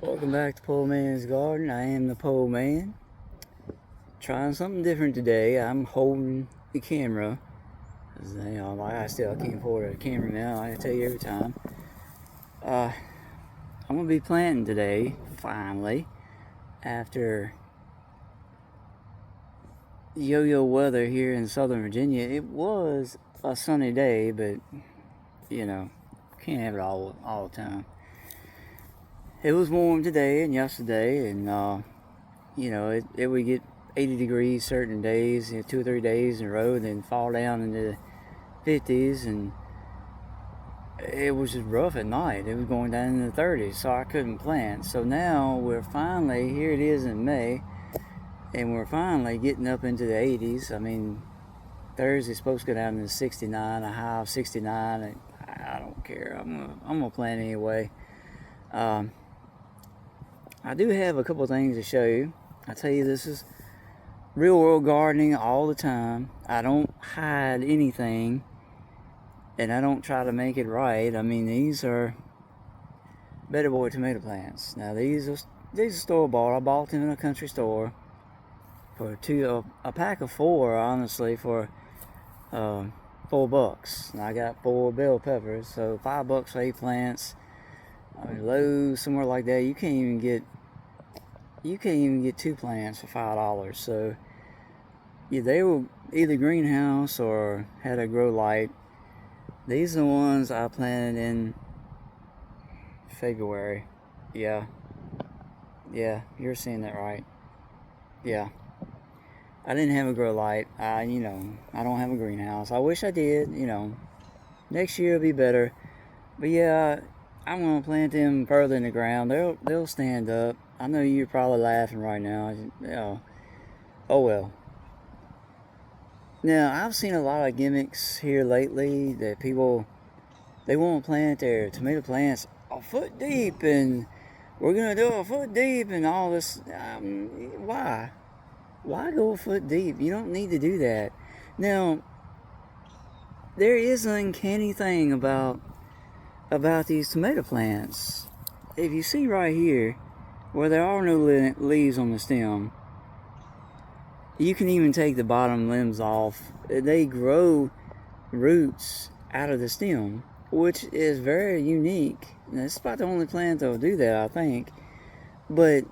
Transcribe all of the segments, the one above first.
Welcome back to Pole Man's Garden. I am the Pole Man. Trying something different today. I'm holding the camera. Like I can't afford a camera now. I tell you every time. I'm gonna be planting today, finally, after yo-yo weather here in Southern Virginia. It was a sunny day, but you know, can't have it all the time. It was warm today and yesterday, and it would get 80 degrees certain days, 2 or 3 days in a row, then fall down into the 50s, and it was just rough at night. It was going down in the 30s, so I couldn't plant. So now we're finally, here it is in May, and we're finally getting up into the 80s. I mean, Thursday's supposed to go down to 69, a high of 69. And I don't care. I'm gonna plant anyway. Um, I do have a couple of things to show you. I tell you, this is real world gardening all the time. I don't hide anything, and I don't try to make it right. I mean, these are Better Boy tomato plants. Now these are store bought. I bought them in a country store for a pack of four, honestly, for $4. And I got 4 bell peppers, so $5 for 8 plants. I mean, Lowe's, somewhere like that, you can't even get 2 plants for $5. So yeah, they were either greenhouse or had a grow light. These are the ones I planted in February. Yeah, you're seeing that right. Yeah, I didn't have a grow light. I don't have a greenhouse. I wish I did. Next year will be better. But yeah, I'm gonna plant them further in the ground. They'll stand up. I know you're probably laughing right now. Oh well. Now, I've seen a lot of gimmicks here lately that they want to plant their tomato plants a foot deep, and we're going to do a foot deep and all this. Why? Why go a foot deep? You don't need to do that. Now, there is an uncanny thing about these tomato plants. If you see right here, where there are no leaves on the stem, you can even take the bottom limbs off. They grow roots out of the stem, which is very unique. And it's about the only plant that will do that, I think. But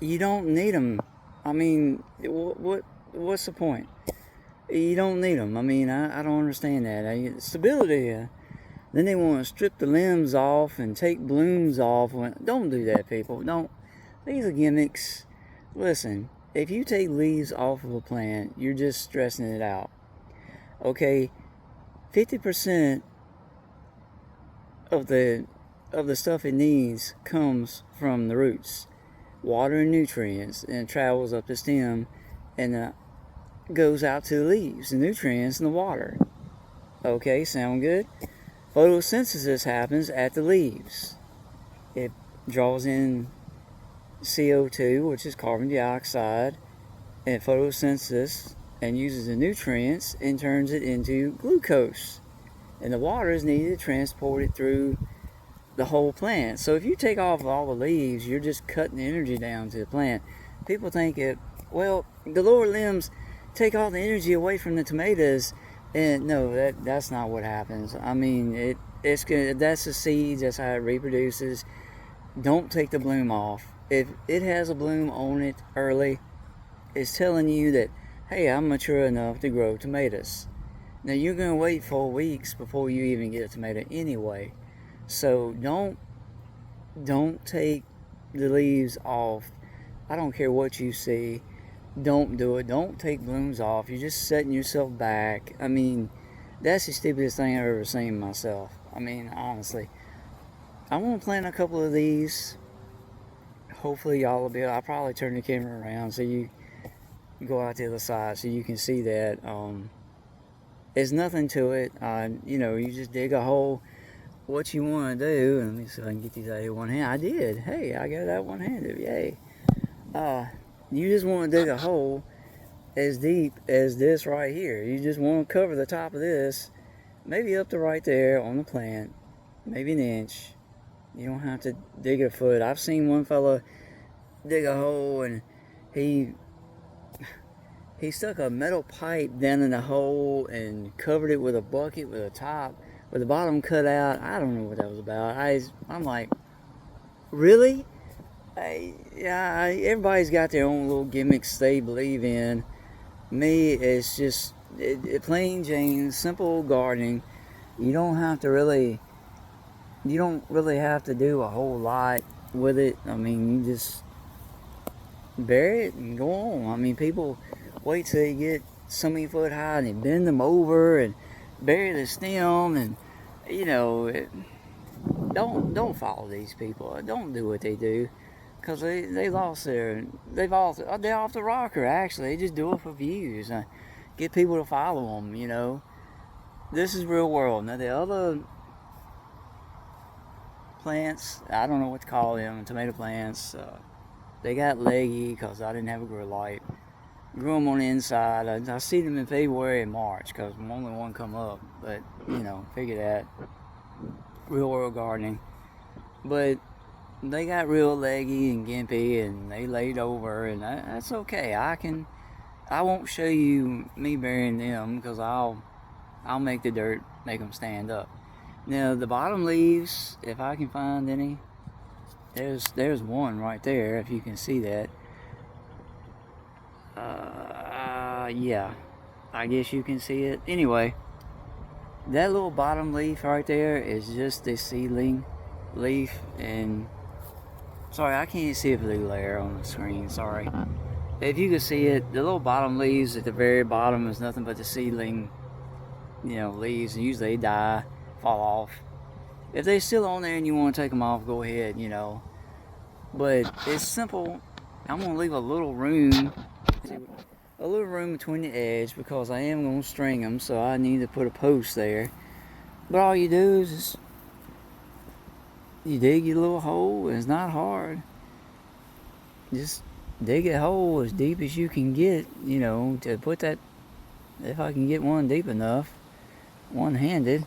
you don't need them. I mean, what's the point? You don't need them. I mean, I don't understand that. Stability. Then they want to strip the limbs off and take blooms off. Don't do that, people. Don't. These are gimmicks. Listen, if you take leaves off of a plant, you're just stressing it out. Okay, 50% of the stuff it needs comes from the roots, water and nutrients, and it travels up the stem and goes out to the leaves, the nutrients and the water. Okay, sound good? Photosynthesis happens at the leaves. It draws in CO2, which is carbon dioxide, and photosynthesis, and uses the nutrients and turns it into glucose. And the water is needed to transport it through the whole plant. So if you take off all the leaves, you're just cutting the energy down to the plant. People think the lower limbs take all the energy away from the tomatoes, and no, that's not what happens. I mean, that's the seeds. That's how it reproduces. Don't take the bloom off. If it has a bloom on it early, it's telling you that, hey, I'm mature enough to grow tomatoes. Now you're going to wait 4 weeks before you even get a tomato anyway. So don't take the leaves off. I don't care what you see. Don't do it. Don't take blooms off. You're just setting yourself back. I mean, that's the stupidest thing I've ever seen myself. I mean, honestly. I want to plant a couple of these. Hopefully y'all will be. I'll probably turn the camera around so you go out to the other side so you can see that. There's nothing to it. You just dig a hole. What you want to do, and let me see if I can get these out of one hand. I did. Hey, I got it out one-handed. Yay. You just want to dig a hole as deep as this right here. You just want to cover the top of this, maybe up to right there on the plant, maybe an inch. You don't have to dig a foot. I've seen one fella dig a hole and he he stuck a metal pipe down in the hole and covered it with a bucket with a top with the bottom cut out. I don't know what that was about. I'm like, really? Everybody's got their own little gimmicks they believe in. Me, it's just plain Jane, simple gardening. You don't have to really, you don't really have to do a whole lot with it. I mean, you just bury it and go on. I mean, people wait till they get so many foot high and they bend them over and bury the stem, and you know, don't follow these people. Don't do what they do, because they're off the rocker. Actually, they just do it for views. Get people to follow them. You know, this is real world. Now the other plants, I don't know what to call them, tomato plants. They got leggy because I didn't have a grow light. Grew them on the inside. I see them in February and March because only one come up. But you know, figure that. Real world gardening. But they got real leggy and gimpy and they laid over, and that's okay. I won't show you me burying them because I'll make the dirt make them stand up. Now the bottom leaves, if I can find any, there's one right there if you can see that. Yeah, I guess you can see it. Anyway, that little bottom leaf right there is just a seedling leaf, and sorry, I can't see a blue layer on the screen, sorry. If you can see it, the little bottom leaves at the very bottom is nothing but the seedling, leaves, and usually they die, fall off. If they're still on there and you want to take them off, go ahead, but it's simple. I'm going to leave a little room between the edge because I am going to string them, so I need to put a post there. But all you do is you dig your little hole. It's not hard. Just dig a hole as deep as you can get, to put that, if I can get one deep enough, one-handed.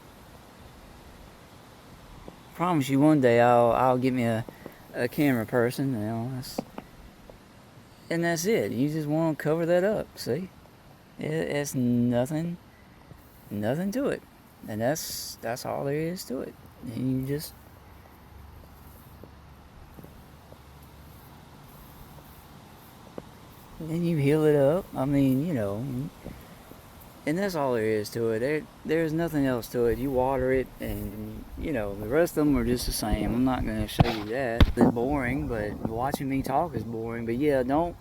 Promise you one day I'll get me a camera person, and that's it. You just want to cover that up, see? It's nothing to it. And that's all there is to it. And you heal it up. I mean, and that's all there is to it. There's nothing else to it. You water it, and the rest of them are just the same. I'm not going to show you that. It's boring, but watching me talk is boring. But yeah, don't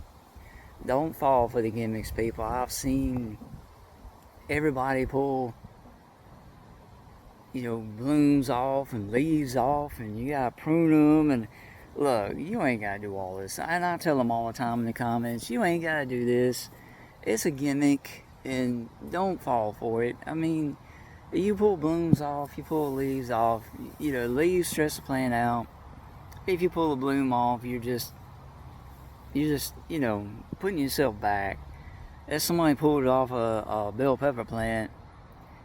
fall for the gimmicks, people. I've seen everybody pull blooms off and leaves off, and you gotta prune them. And look, you ain't gotta do all this. And I tell them all the time in the comments, you ain't gotta do this. It's a gimmick, and don't fall for it. I mean, you pull blooms off, you pull leaves off. Leaves stress the plant out. If you pull a bloom off, you're just putting yourself back. As somebody pulled off a bell pepper plant,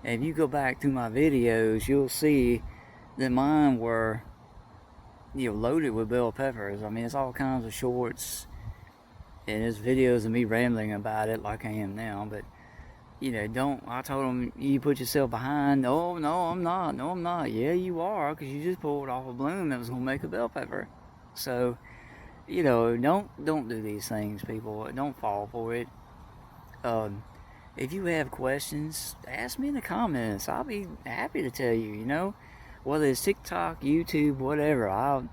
and if you go back through my videos, you'll see that mine were loaded with bell peppers. I mean, it's all kinds of shorts, and there's videos of me rambling about it like I am now. But I told them, you put yourself behind. Oh no, I'm not. Yeah, you are, because you just pulled off a bloom that was gonna make a bell pepper. So don't do these things, people. Don't fall for it. If you have questions, ask me in the comments. I'll be happy to tell you, whether it's TikTok, YouTube, whatever.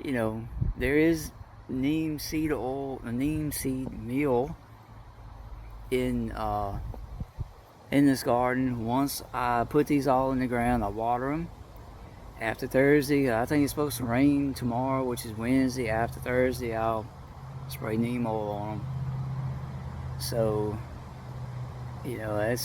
There is neem seed oil, neem seed meal in this garden. Once I put these all in the ground, I water them. After Thursday, I think it's supposed to rain tomorrow, which is Wednesday. After Thursday, I'll spray neem oil on them. So, I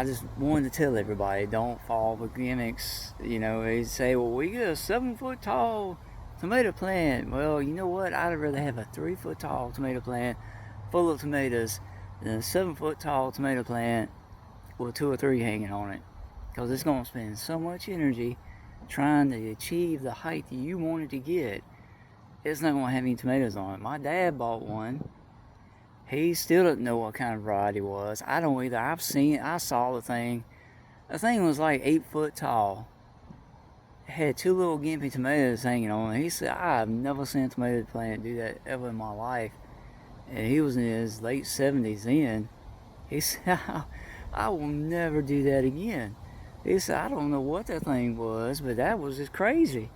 just wanted to tell everybody, don't fall for gimmicks. They say, well, we get a 7-foot tall tomato plant. Well, you know what? I'd rather have a 3-foot tall tomato plant full of tomatoes than a 7-foot tall tomato plant with 2 or 3 hanging on it. Because it's going to spend so much energy trying to achieve the height that you wanted to get, it's not going to have any tomatoes on it. My dad bought one. He still doesn't know what kind of variety it was. I don't either. I saw the thing. The thing was like 8 foot tall. It had 2 little gimpy tomatoes hanging on it. He said, I've never seen a tomato plant do that ever in my life. And he was in his late 70s then. He said, I will never do that again. He said, I don't know what that thing was, but that was just crazy.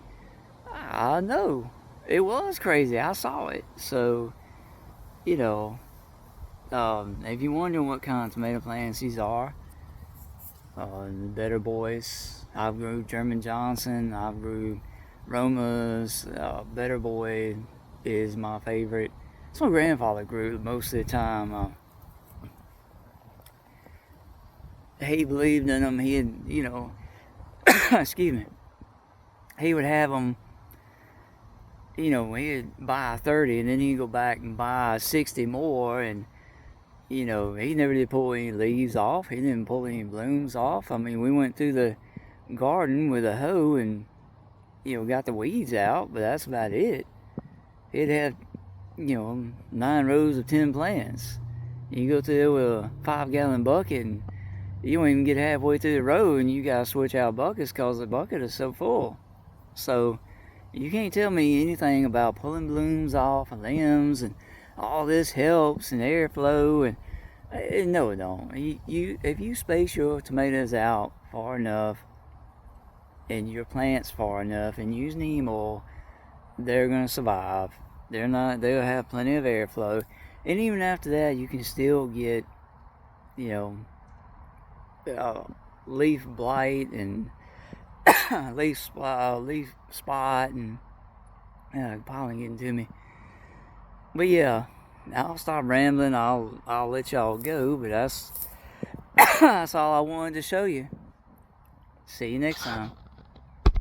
I know. It was crazy. I saw it. So, you know, if you're wondering what kind of tomato plants these are, the Better Boys. I grew German Johnson. I grew Romas. Better Boy is my favorite. It's my grandfather grew most of the time. He believed in them. He had, excuse me. He would have them. He'd buy 30 and then he'd go back and buy 60 more, and he never did pull any leaves off. He didn't pull any blooms off. I mean, we went through the garden with a hoe and, got the weeds out, but that's about it. It had, 9 rows of 10 plants. You go through there with a 5-gallon bucket and you don't even get halfway through the row and you gotta switch out buckets because the bucket is so full. So, you can't tell me anything about pulling blooms off and limbs and all this helps and airflow, and no, it don't. If you space your tomatoes out far enough and your plants far enough and use neem oil, they're gonna survive. They'll have plenty of airflow, and even after that, you can still get, leaf blight and leaf spot and pollen getting to me. But yeah, I'll stop rambling. I'll let y'all go. But that's all I wanted to show you. See you next time.